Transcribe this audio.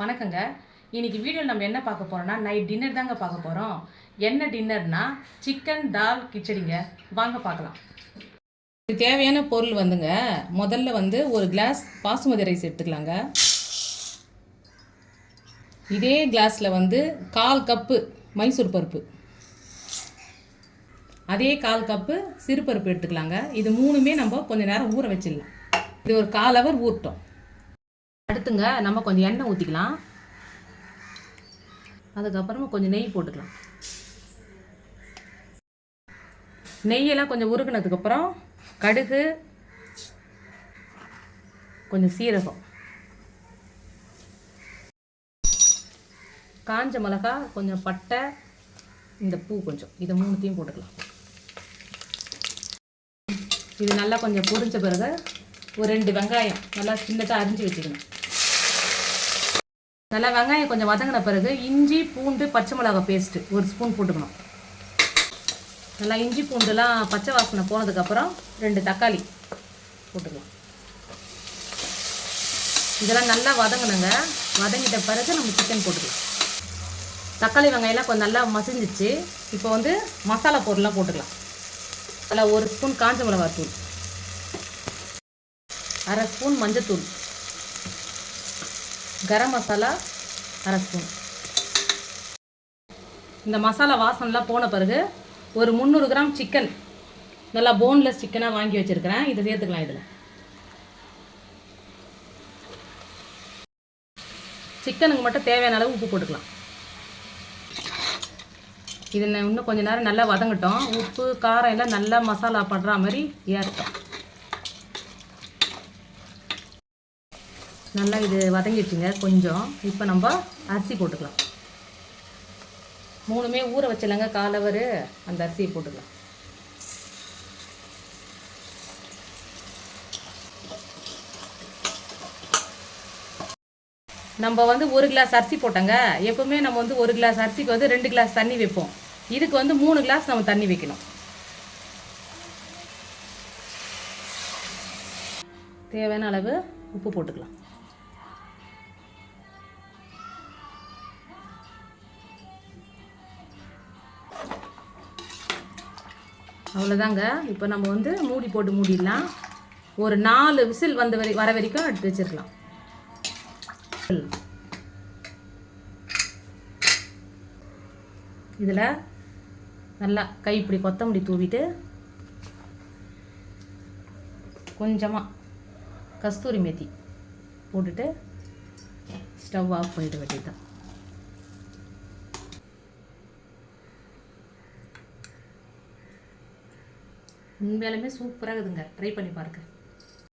வணக்கங்க. இன்னைக்கு வீடியோவில் நம்ம என்ன பார்க்க போறோம்னா நைட் டின்னர் தாங்க பார்க்க போகிறோம். என்ன டின்னர்னா சிக்கன் தால் கிச்சடிங்க. வாங்க பார்க்கலாம். இதுக்கு தேவையான பொருள் வந்துங்க, முதல்ல வந்து ஒரு கிளாஸ் பாசுமதி ரைஸ் எடுத்துக்கலாங்க. இதே கிளாஸில் வந்து 1/4 கப்பு மைசூர் பருப்பு, அதே 1/4 கப்பு சிறுபருப்பு எடுத்துக்கலாங்க. இது மூணுமே நம்ம கொஞ்சம் நேரம் ஊற வச்சிடலாம். இது ஒரு 1/4 ஹவர் ஊறட்டும். அடுத்துங்க நம்ம கொஞ்சம் எண்ணெய் ஊற்றிக்கலாம். அதுக்கப்புறமா கொஞ்சம் நெய் போட்டுக்கலாம். நெய்யெல்லாம் கொஞ்சம் உருகுனதுக்கப்புறம் கடுகு, கொஞ்சம் சீரகம், காஞ்ச மிளகா, கொஞ்சம் பட்டை, இந்த பூ கொஞ்சம், இதை மூணுத்தையும் போட்டுக்கலாம். இது நல்லா கொஞ்சம் பொரிஞ்ச பிறகு ஒரு 2 வெங்காயம் நல்லா சின்னதாக அரிஞ்சு வச்சுக்கணும். நல்லா வெங்காயம் கொஞ்சம் வதங்கின பிறகு இஞ்சி பூண்டு பச்சை மிளகாய் பேஸ்ட்டு 1 ஸ்பூன் போட்டுக்கணும். நல்லா இஞ்சி பூண்டுலாம் பச்சை வாசனை போனதுக்கப்புறம் 2 தக்காளி போட்டுக்கலாம். இதெல்லாம் நல்லா வதங்கணுங்க. வதங்கிட்ட பிறகு நம்ம சிக்கன் போட்டுக்கலாம். தக்காளி வெங்காயம்லாம் கொஞ்சம் நல்லா மசிஞ்சிச்சு. இப்போ வந்து மசாலா பொருள்லாம் போட்டுக்கலாம். நல்லா 1 ஸ்பூன் காஞ்ச மிளகாய் தூள், 1/2 ஸ்பூன் மஞ்சத்தூள், கரம் மசாலா 1/2 ஸ்பூன். இந்த மசாலா வாசனைலாம் போன பிறகு ஒரு 300 கிராம் சிக்கன், நல்லா போன்லெஸ் சிக்கனாக வாங்கி வச்சுருக்கிறேன், இதை சேர்த்துக்கலாம். இதில் சிக்கனுக்கு மட்டும் தேவையான அளவு உப்பு போட்டுக்கலாம். இது இன்னும் கொஞ்சம் நேரம் நல்லா வதங்கட்டும். உப்பு காரம் எல்லாம் நல்லா மசாலா படுற மாதிரி ஏறட்டும். நல்லா இது வதங்கிடுச்சுங்க கொஞ்சம். இப்போ நம்ம அரிசி போட்டுக்கலாம். மூணுமே ஊற வச்சிடலாங்க 1/4 ஹவர். அந்த அரிசியை போட்டுக்கலாம். நம்ம வந்து 1 கிளாஸ் அரிசி போட்டோங்க. எப்பவுமே நம்ம வந்து 1 கிளாஸ் அரிசிக்கு வந்து 2 கிளாஸ் தண்ணி வைப்போம். இதுக்கு வந்து 3 கிளாஸ் நம்ம தண்ணி வைக்கணும். தேவையான அளவு உப்பு போட்டுக்கலாம். அவ்வளோதாங்க. இப்போ நம்ம வந்து மூடி போட்டு மூடிடலாம். ஒரு 4 விசில் வர வரைக்கும் எடுத்து வச்சிருக்கலாம். இதில் நல்லா கைப்பிடி கொத்தமல்லி தூவிட்டு கொஞ்சமாக கஸ்தூரி மேத்தி போட்டுட்டு ஸ்டவ் ஆஃப் பண்ணிட வேண்டியதுதான். உண்மையாலுமே சூப்பராக இருக்குதுங்க. ட்ரை பண்ணி பாருங்க.